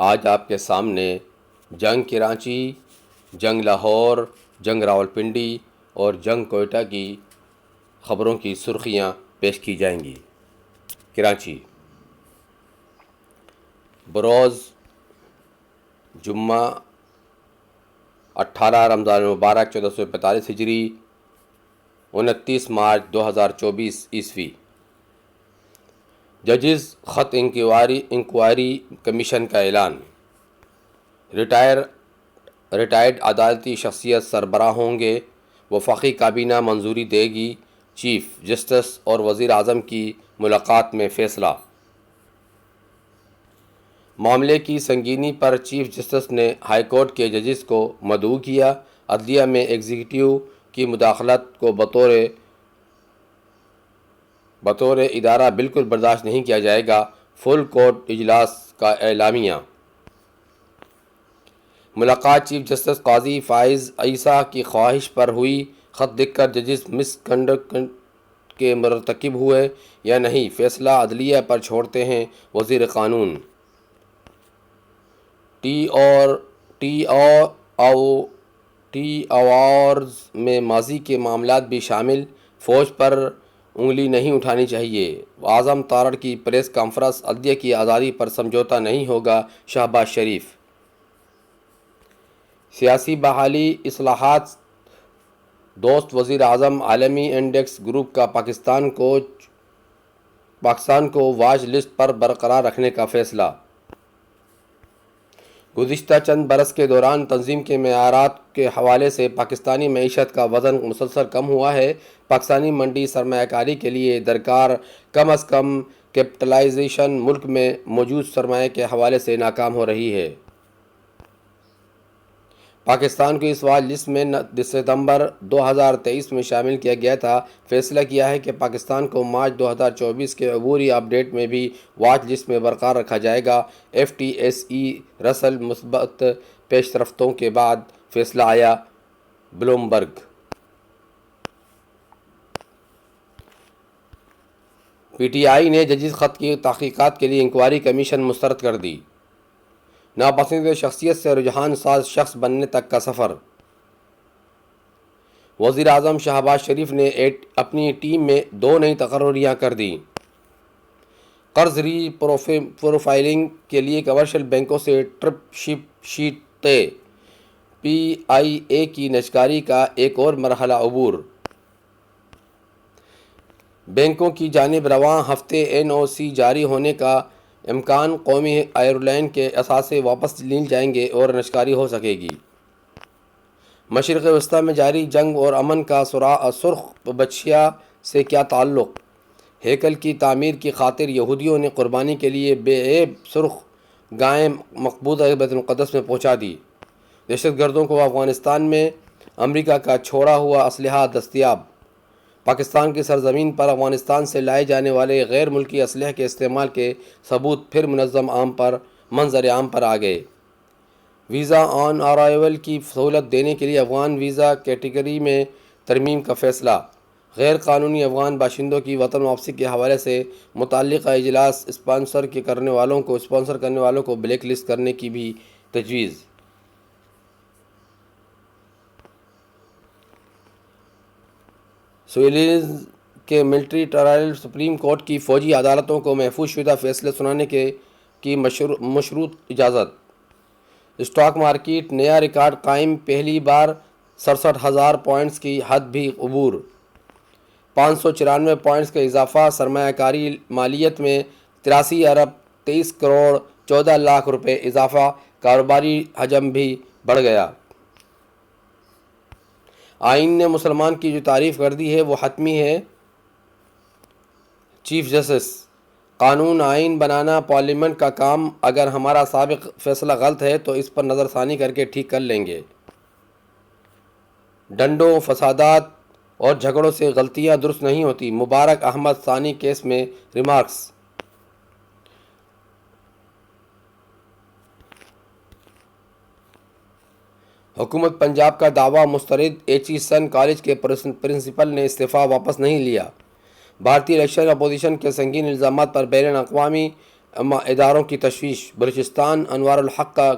آج آپ کے سامنے جنگ کراچی، جنگ لاہور، جنگ راولپنڈی اور جنگ کوئٹہ کی خبروں کی سرخیاں پیش کی جائیں گی۔ کراچی، بروز جمعہ 18 رمضان المبارک 1445 ہجری 29 مارچ 2024 عیسوی۔ ججز خط انکوائری کمیشن کا اعلان۔ ریٹائرڈ عدالتی شخصیت سربراہ ہوں گے۔ وفاقی کابینہ منظوری دے گی۔ چیف جسٹس اور وزیر اعظم کی ملاقات میں فیصلہ۔ معاملے کی سنگینی پر چیف جسٹس نے ہائی کورٹ کے ججز کو مدعو کیا۔ عدلیہ میں ایگزیکٹو کی مداخلت کو بطور ادارہ بالکل برداشت نہیں کیا جائے گا۔ فل کورٹ اجلاس کا اعلامیہ۔ ملاقات چیف جسٹس قاضی فائز عیسیٰ کی خواہش پر ہوئی۔ خط لکھ کر ججز مس کنڈکٹ کے مرتکب ہوئے یا نہیں، فیصلہ عدلیہ پر چھوڑتے ہیں وزیر قانون۔ ٹی اوارز میں ماضی کے معاملات بھی شامل۔ فوج پر انگلی نہیں اٹھانی چاہیے۔ اعظم تارڑ کی پریس کانفرنس۔ عدلیہ کی آزادی پر سمجھوتہ نہیں ہوگا، شہباز شریف۔ سیاسی بحالی، اصلاحات دوست وزیر اعظم۔ عالمی انڈیکس گروپ کا پاکستان کو واچ لسٹ پر برقرار رکھنے کا فیصلہ۔ گزشتہ چند برس کے دوران تنظیم کے معیارات کے حوالے سے پاکستانی معیشت کا وزن مسلسل کم ہوا ہے۔ پاکستانی منڈی سرمایہ کاری کے لیے درکار کم از کم کیپٹلائزیشن ملک میں موجود سرمایہ کے حوالے سے ناکام ہو رہی ہے۔ پاکستان کو اس واچ لسٹ میں ستمبر 2023 میں شامل کیا گیا تھا۔ فیصلہ کیا ہے کہ پاکستان کو مارچ 2024 کے عبوری اپ ڈیٹ میں بھی واچ لسٹ میں برقرار رکھا جائے گا۔ FTSE رسل مثبت پیش رفتوں کے بعد فیصلہ آیا۔ بلومبرگ۔ PTI نے ججز خط کی تحقیقات کے لیے انکوائری کمیشن مسترد کر دی۔ ناپسندیدہ شخصیت سے رجحان ساز شخص بننے تک کا سفر۔ وزیر اعظم شہباز شریف نے اپنی ٹیم میں 2 نئی تقرریاں کر دیں۔ قرض ری پروفائلنگ کے لیے کمرشل بینکوں سے ٹرپ شیٹ طے۔ PIA کی نجکاری کا ایک اور مرحلہ عبور۔ بینکوں کی جانب رواں ہفتے NOC جاری ہونے کا امکان۔ قومی ایئرلائن کے اثاثے واپس لیے جائیں گے اور نجکاری ہو سکے گی۔ مشرق وسطیٰ میں جاری جنگ اور امن کا سرخ بچھیا سے کیا تعلق؟ ہیکل کی تعمیر کی خاطر یہودیوں نے قربانی کے لیے بے عیب سرخ گائیں مقبوضہ بیت المقدس میں پہنچا دی۔ دہشت گردوں کو افغانستان میں امریکہ کا چھوڑا ہوا اسلحہ دستیاب۔ پاکستان کی سرزمین پر افغانستان سے لائے جانے والے غیر ملکی اسلحے کے استعمال کے ثبوت پھر منظر عام پر آ گئے۔ ویزا آن ارائیول کی سہولت دینے کے لیے افغان ویزا کیٹیگری میں ترمیم کا فیصلہ۔ غیر قانونی افغان باشندوں کی وطن واپسی کے حوالے سے متعلقہ اجلاس اسپانسر کرنے والوں کو بلیک لسٹ کرنے کی بھی تجویز۔ سویلز کے ملٹری ٹرائل۔ سپریم کورٹ کی فوجی عدالتوں کو محفوظ شدہ فیصلے سنانے کی مشروط اجازت۔ اسٹاک مارکیٹ نیا ریکارڈ قائم۔ پہلی بار 67,000 پوائنٹس کی حد بھی عبور۔ 594 پوائنٹس کا اضافہ۔ سرمایہ کاری مالیت میں 83 ارب 23 کروڑ 14 لاکھ روپے اضافہ۔ کاروباری حجم بھی بڑھ گیا۔ آئین نے مسلمان کی جو تعریف کر دی ہے وہ حتمی ہے۔ Chief justice. قانون آئین بنانا پارلیمنٹ کا کام۔ اگر ہمارا سابق فیصلہ غلط ہے تو اس پر نظر ثانی کر کے ٹھیک کر لیں گے۔ ڈنڈوں، فسادات اور جھگڑوں سے غلطیاں درست نہیں ہوتی۔ مبارک احمد ثانی کیس میں ریمارکس۔ حکومت پنجاب کا دعویٰ مسترد۔ ایچیسن کالج کے پرنسپل نے استعفیٰ واپس نہیں لیا۔ بھارتی الیکشن اپوزیشن کے سنگین الزامات پر بین الاقوامی اما اداروں کی تشویش، بلوچستان انوار الحق کا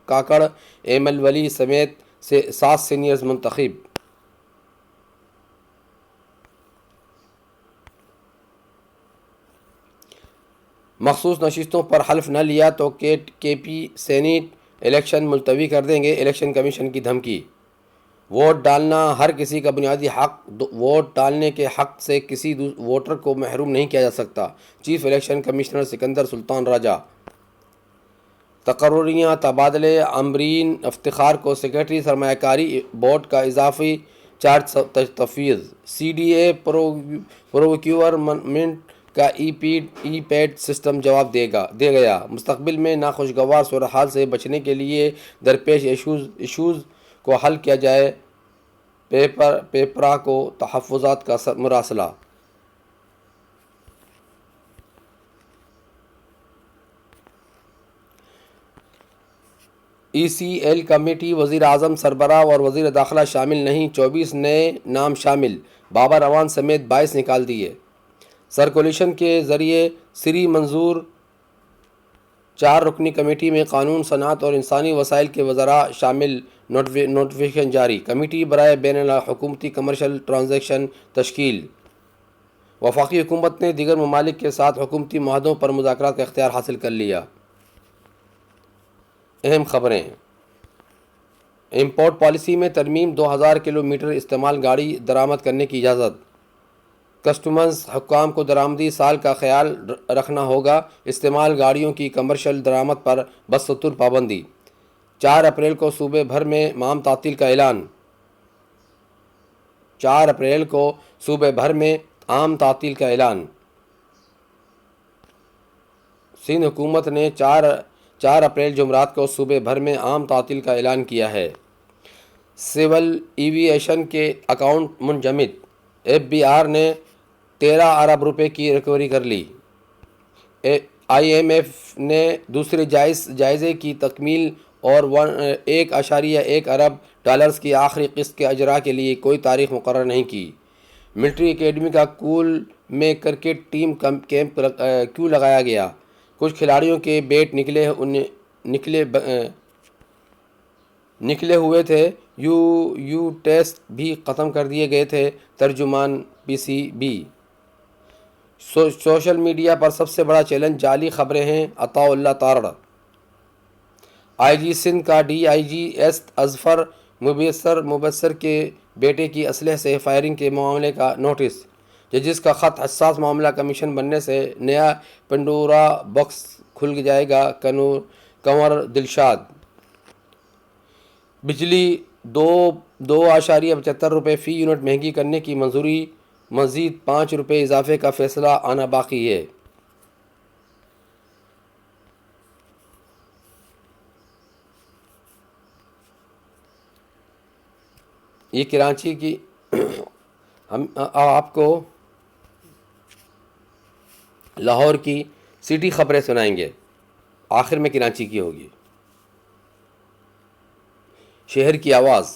کاکڑ ایمل ولی سمیت 7 سینئرز منتخب۔ مخصوص نشستوں پر حلف نہ لیا تو کے پی سینیٹ الیکشن ملتوی کر دیں گے، الیکشن کمیشن کی دھمکی۔ ووٹ ڈالنا ہر کسی کا بنیادی حق، ووٹ ڈالنے کے حق سے کسی ووٹر کو محروم نہیں کیا جا سکتا، چیف الیکشن کمشنر سکندر سلطان راجہ۔ تقرریاں تبادلے، عمرین افتخار کو سیکرٹری سرمایہ کاری بورڈ کا اضافی چارج تفویض۔ سی ڈی اے پروکیورمنٹ کا ای پیڈ سسٹم جواب دے گیا۔ مستقبل میں ناخوشگوار صورتحال سے بچنے کے لیے درپیش ایشوز کو حل کیا جائے، پیپرا کو تحفظات کا مراسلہ۔ ای سی ایل کمیٹی وزیر اعظم سربراہ اور وزیر داخلہ شامل نہیں، 24 نئے نام شامل، بابر اعوان سمیت 22 نکال دیے۔ سرکولیشن کے ذریعے سری منظور 4 رکنی کمیٹی میں قانون، صنعت اور انسانی وسائل کے وزراء شامل، نوٹیفیکیشن جاری۔ کمیٹی برائے بین الحکومتی کمرشل ٹرانزیکشن تشکیل۔ وفاقی حکومت نے دیگر ممالک کے ساتھ حکومتی معاہدوں پر مذاکرات کا اختیار حاصل کر لیا۔ اہم خبریں۔ امپورٹ پالیسی میں ترمیم، 2000 کلومیٹر استعمال گاڑی درآمد کرنے کی اجازت۔ کسٹمز حکام کو درآمدی سال کا خیال رکھنا ہوگا، استعمال گاڑیوں کی کمرشل درآمد پر بستر پابندی۔ 4 اپریل کو صوبے بھر میں عام تعطیل کا اعلان۔ 4 اپریل کو صوبے بھر میں عام تعطیل کا اعلان۔ سندھ حکومت نے 4 اپریل جمعرات کو صوبے بھر میں عام تعطیل کا اعلان کیا ہے۔ سول ایویشن کے اکاؤنٹ منجمد، ایف بی آر نے 13 ارب روپے کی ریکوری کر لی۔ آئی ایم ایف نے دوسرے جائزے کی تکمیل اور 1.1 ارب ڈالرز کی آخری قسط کے اجراء کے لیے کوئی تاریخ مقرر نہیں کی۔ ملٹری اکیڈمی کا کول میں کرکٹ ٹیم کیمپ کیوں لگایا گیا؟ کچھ کھلاڑیوں کے بیٹ نکلے ہوئے تھے، یو ٹیسٹ بھی ختم کر دیے گئے تھے۔ ترجمان پی سی بی۔ سوشل میڈیا پر سب سے بڑا چیلنج جعلی خبریں ہیں، عطاء اللہ تارڑ۔ آئی جی سندھ کا D I G S Azfar Mubassir کے بیٹے کی اسلحے سے فائرنگ کے معاملے کا نوٹس۔ ججز کا خط، حساس معاملہ کمیشن بننے سے نیا پنڈورا باکس کھل جائے گا، کنور دلشاد۔ بجلی 2.75 روپے فی یونٹ مہنگی کرنے کی منظوری، مزید 5 روپے اضافے کا فیصلہ آنا باقی ہے۔ یہ کراچی کی ہم آپ کو لاہور کی سٹی خبریں سنائیں گے، آخر میں کراچی کی ہوگی۔ شہر کی آواز۔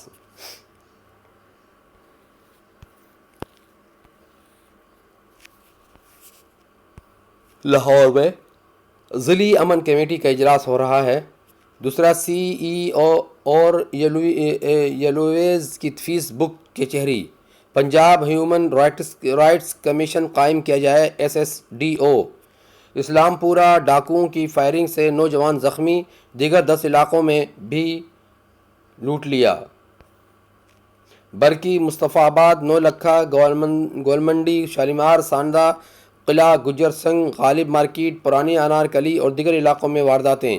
لاہور میں ضلعی امن کمیٹی کا اجلاس ہو رہا ہے۔ دوسرا سی ای او اور یلویز کی فیس بک کچہری۔ پنجاب ہیومن رائٹس کمیشن قائم کیا جائے، ایس ایس ڈی او۔ اسلام پورہ ڈاکوؤں کی فائرنگ سے نوجوان زخمی، دیگر 10 علاقوں میں بھی لوٹ لیا۔ برکی، مصطفیٰ آباد، نولکھا، گولمنڈی، شالیمار، سانڈا، قلعہ، گجر سنگھ، غالب مارکیٹ، پرانی انارکلی اور دیگر علاقوں میں وارداتیں۔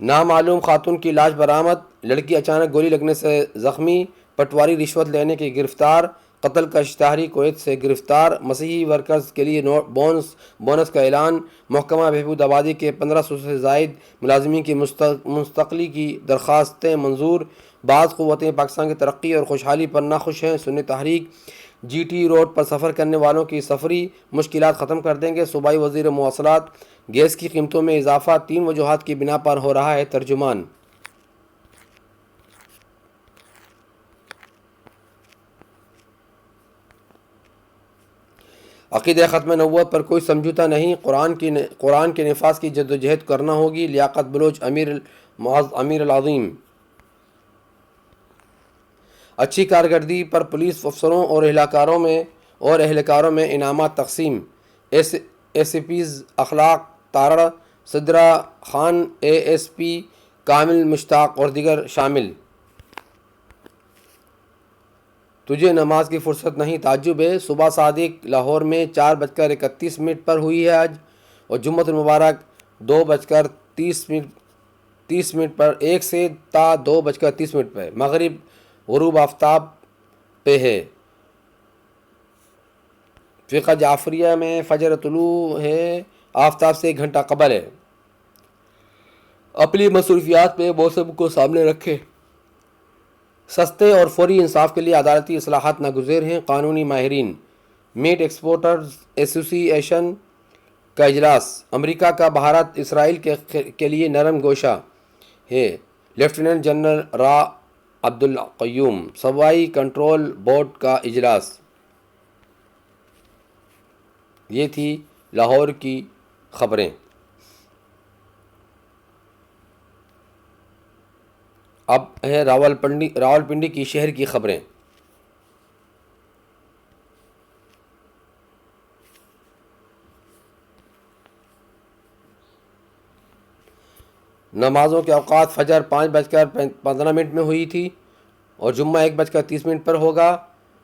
نامعلوم خاتون کی لاش برآمد، لڑکی اچانک گولی لگنے سے زخمی، پٹواری رشوت لینے کے گرفتار، قتل کا اشتہاری کویت سے گرفتار۔ مسیحی ورکرز کے لیے بونس کا اعلان، محکمہ بہبود آبادی کے 1500 سے زائد ملازمین کی منتقلی کی درخواستیں منظور۔ بعض قوتیں پاکستان کی ترقی اور خوشحالی پر ناخوش ہیں، سنی تحریک۔ جی ٹی روڈ پر سفر کرنے والوں کی سفری مشکلات ختم کر دیں گے، صوبائی وزیر مواصلات۔ گیس کی قیمتوں میں اضافہ 3 وجوہات کی بنا پر ہو رہا ہے، ترجمان۔ عقیدہ ختم نبوت پر کوئی سمجھوتہ نہیں، قرآن کے نفاذ کی جدوجہد کرنا ہوگی۔ لیاقت بلوچ، امیر العظیم۔ اچھی کارکردگی پر پولیس افسروں اور اہلکاروں میں انعامات تقسیم۔ SPs Akhlaq Tarar, Sidra Khan, A S P Kamil Mushtaq اور دیگر شامل۔ تجھے نماز کی فرصت نہیں، تعجب ہے؟ صبح صادق لاہور میں 4:31 پر ہوئی ہے آج، اور جمعۃ المبارک 2:30 پر 1 سے تا 2:30 پر مغرب غروب آفتاب پہ ہے۔ فقہ جعفریہ میں فجر طلوع ہے، آفتاب سے 1 گھنٹہ قبل ہے۔ اپنی مصروفیات میں موسم کو سامنے رکھے سستے اور فوری انصاف کے لیے عدالتی اصلاحات ناگزیر ہیں۔ قانونی ماہرین۔ میٹ ایکسپورٹرز ایسوسی ایشن کا اجلاس۔ امریکہ کا بھارت اسرائیل کے لیے نرم گوشہ ہے۔ لیفٹیننٹ جنرل را عبدالقیوم۔ صوبائی کنٹرول بورڈ کا اجلاس۔ یہ تھی لاہور کی خبریں۔ اب ہے راولپنڈی کی شہر کی خبریں۔ نمازوں کے اوقات: فجر 5:15 میں ہوئی تھی، اور جمعہ 1:30 پر ہوگا،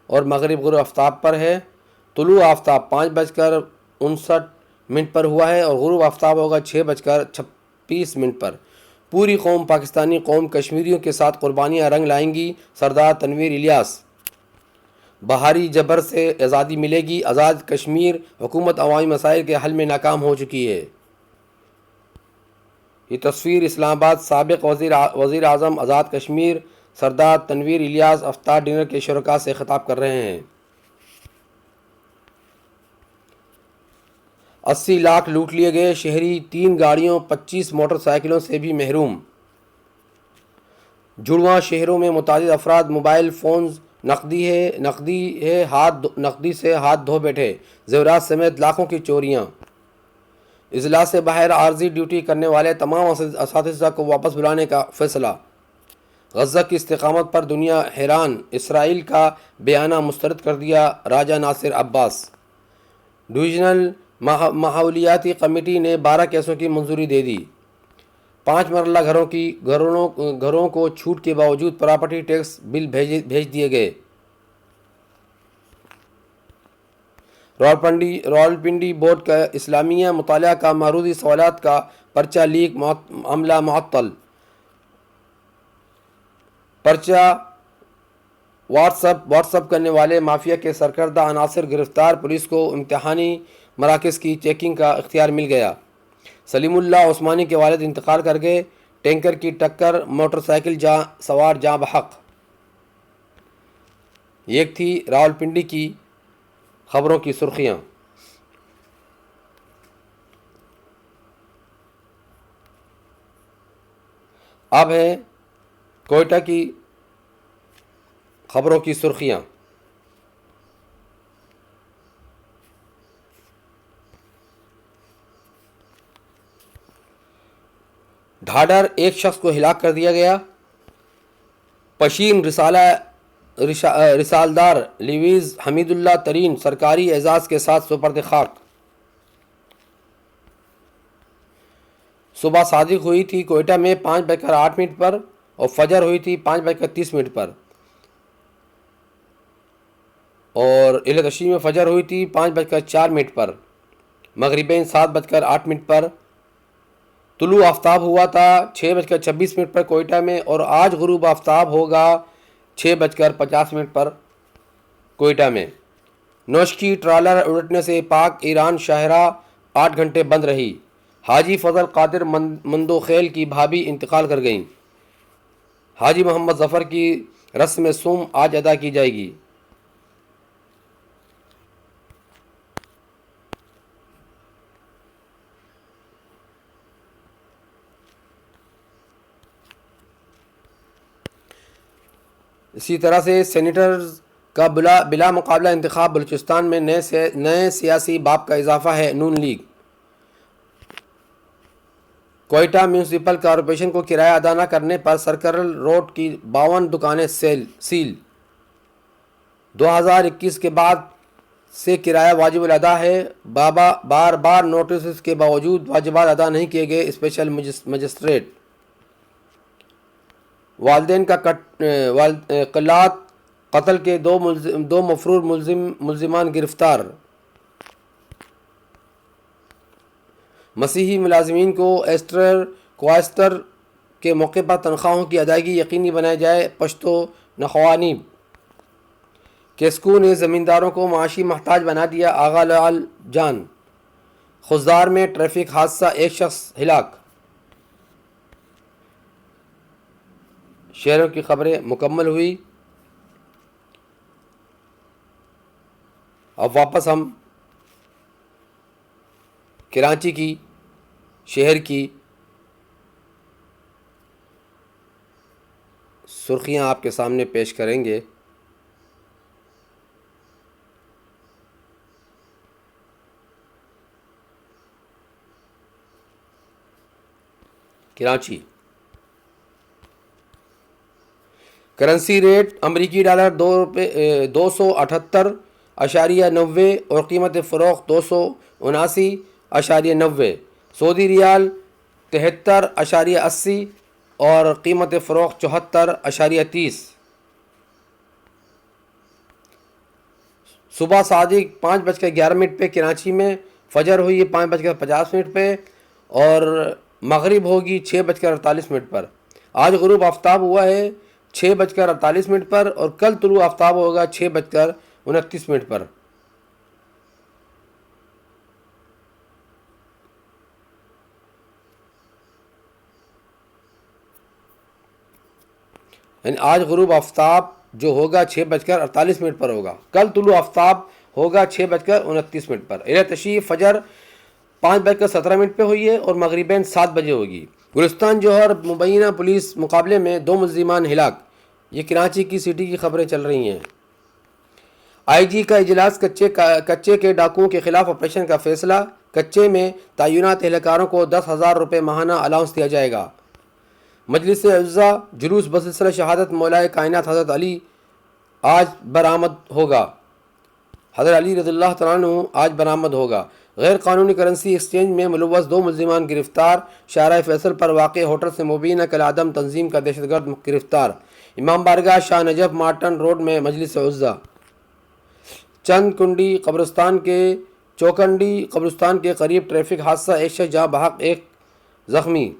اور مغرب غروب آفتاب پر ہے۔ طلوع آفتاب 5:59 پر ہوا ہے، اور غروب آفتاب ہوگا 6:26 پر۔ پوری قوم، پاکستانی قوم کشمیریوں کے ساتھ قربانیاں رنگ لائیں گی۔ سردار تنویر الیاس۔ بہاری جبر سے آزادی ملے گی، آزاد کشمیر حکومت عوامی مسائل کے حل میں ناکام ہو چکی ہے۔ یہ تصویر اسلام آباد۔ سابق وزیر اعظم آزاد کشمیر سردار تنویر الیاس افطار ڈنر کے شرکاء سے خطاب کر رہے ہیں۔ 80 لاکھ لوٹ لیے گئے، شہری 3 گاڑیوں 25 موٹر سائیکلوں سے بھی محروم۔ جڑواں شہروں میں متعدد افراد موبائل فونز نقدی سے ہاتھ دھو بیٹھے، زیورات سمیت لاکھوں کی چوریاں۔ اضلاع سے باہر عارضی ڈیوٹی کرنے والے تمام اساتذہ کو واپس بلانے کا فیصلہ۔ غزہ کی استقامت پر دنیا حیران، اسرائیل کا بیانیہ مسترد کر دیا راجہ ناصر عباس۔ ڈویژنل ماحولیاتی کمیٹی نے 12 کیسوں کی منظوری دے دی۔ 5 مرلہ گھروں کو چھوٹ کے باوجود پراپرٹی ٹیکس بل بھیج دیے گئے۔ راولپنڈی بورڈ کا اسلامیہ مطالعہ کا معروضی سوالات کا پرچہ لیک، عملہ معطل۔ پرچہ واٹس اپ کرنے والے مافیا کے سرکردہ عناصر گرفتار، پولیس کو امتحانی مراکز کی چیکنگ کا اختیار مل گیا۔ سلیم اللہ عثمانی کے والد انتقال کر گئے، ٹینکر کی ٹکر، موٹر سائیکل سوار جاں بحق۔ یہ تھی راولپنڈی کی خبروں کی سرخیاں۔ اب ہے کوئٹہ کی خبروں کی سرخیاں۔ ڈھاڈر، ایک شخص کو ہلاک کر دیا گیا۔ پشین رسالدار لیویز حمید اللہ ترین سرکاری اعزاز کے ساتھ سپرد خاک۔ صبح صادق ہوئی تھی کوئٹہ میں 5:08 پر، اور فجر ہوئی تھی 5:30 پر، اور اہل تشریح میں فجر ہوئی تھی 5:04 پر، مغربین 7:08 پر۔ طلوع آفتاب ہوا تھا 6:26 پر کوئٹہ میں، اور آج غروب آفتاب ہوگا 6:50 پر کوئٹہ میں۔ نوشکی ٹرالر الٹنے سے پاک ایران شاہراہ 8 گھنٹے بند رہی۔ حاجی فضل قادر مندوخیل کی بھابھی انتقال کر گئیں۔ حاجی محمد ظفر کی رسم سوم آج ادا کی جائے گی۔ اسی طرح سے سینیٹرز کا بلا مقابلہ انتخاب، بلوچستان میں نئے سیاسی باب کا اضافہ ہے، نون لیگ۔ کوئٹہ میونسپل کارپوریشن کو کرایہ ادا نہ کرنے پر سرکل روڈ کی 52 دکانیں سیل۔ 2021 کے بعد سے کرایہ واجب الادا ہے، بار نوٹسز کے باوجود واجبات ادا نہیں کیے گئے، اسپیشل مجسٹریٹ۔ والدین کا قتل کے دو مفرور ملزمان گرفتار۔ مسیحی ملازمین کو کوائسٹر کے موقع پر تنخواہوں کی ادائیگی یقینی بنائی جائے، پشتو نخوانیب۔ کیسکو نے زمینداروں کو معاشی محتاج بنا دیا، آغا لال جان۔ خضدار میں ٹریفک حادثہ، ایک شخص ہلاک۔ شہروں کی خبریں مکمل ہوئی۔ اب واپس ہم کراچی کی، شہر کی سرخیاں آپ کے سامنے پیش کریں گے۔ کراچی کرنسی ریٹ: امریکی ڈالر 278.90 اور قیمت فروخت 279.90۔ سعودی ریال 73.80 اور قیمت فروخت 74.30۔ صبح صادق 5:11 پہ کراچی میں، فجر ہوئی 5:50 پہ اور مغرب ہوگی 6:48 پر۔ آج غروب آفتاب ہوا ہے 6:48 پر اور کل طلوع آفتاب ہوگا 6:29 پر۔ یعنی آج غروب آفتاب جو ہوگا 6:48 پر ہوگا، کل طلوع آفتاب ہوگا 6:29 پر۔ تشریف فجر 5:17 پہ ہوئی ہے اور مغربین 7 بجے ہوگی۔ گلستان جوہر مبینہ پولیس مقابلے میں 2 ملزمان ہلاک۔ یہ کراچی کی سٹی کی خبریں چل رہی ہیں۔ آئی جی کا اجلاس، کچے کے ڈاکوؤں کے خلاف آپریشن کا فیصلہ۔ کچے میں تعینات اہلکاروں کو 10,000 روپے ماہانہ الاؤنس دیا جائے گا۔ مجلس اعزا جلوس بسلسلہ شہادت مولائے کائنات حضرت علی آج برآمد ہوگا۔ حضرت علی رضی اللہ تعالیٰ عنہ آج برآمد ہوگا۔ غیر قانونی کرنسی ایکسچینج میں ملوث 2 ملزمان گرفتار۔ شارع فیصل پر واقع ہوٹل سے مبینہ کالعدم تنظیم کا دہشت گرد گرفتار۔ امام بارگاہ شاہ نجف مارٹن روڈ میں مجلس اعزا۔ چوکنڈی قبرستان کے قریب ٹریفک حادثہ، ایک شخص جاں بحق، ایک زخمی۔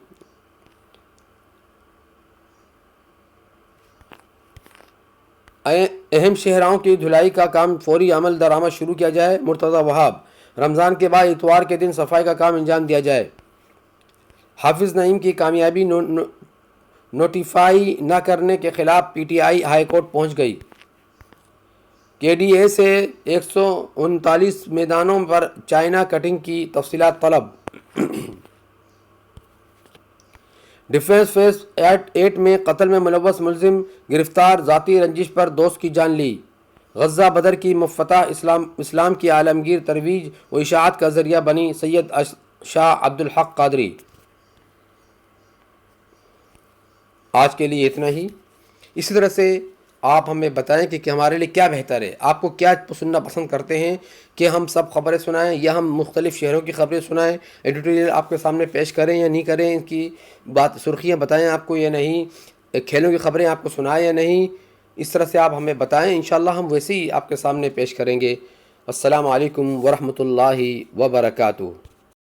اہم شہراؤں کی دھلائی کا کام فوری عمل درآمد شروع کیا جائے، مرتضی وہاب۔ رمضان کے بعد اتوار کے دن صفائی کا کام انجام دیا جائے۔ حافظ نعیم کی کامیابی نوٹیفائی نہ کرنے کے خلاف P T I high court پہنچ گئی۔ کے ڈی اے سے 139 میدانوں پر چائنا کٹنگ کی تفصیلات طلب۔ ڈیفنس فیس 8 میں قتل میں ملوث ملزم گرفتار، ذاتی رنجش پر دوست کی جان لی۔ غزہ بدر کی مفتح اسلام کی عالمگیر ترویج و اشاعت کا ذریعہ بنی سید شاہ عبدالحق قادری۔ آج کے لیے اتنا ہی۔ اسی طرح سے آپ ہمیں بتائیں کہ ہمارے لیے کیا بہتر ہے، آپ کو کیا سننا پسند کرتے ہیں، کہ ہم سب خبریں سنائیں یا ہم مختلف شہروں کی خبریں سنائیں، ایڈیٹوریل آپ کے سامنے پیش کریں یا نہیں کریں، ان کی سرخیاں بتائیں آپ کو یا نہیں، کھیلوں کی خبریں آپ کو سنائیں یا نہیں، اس طرح سے آپ ہمیں بتائیں، انشاءاللہ ہم ویسے ہی آپ کے سامنے پیش کریں گے۔ السلام علیکم ورحمۃ اللہ وبرکاتہ۔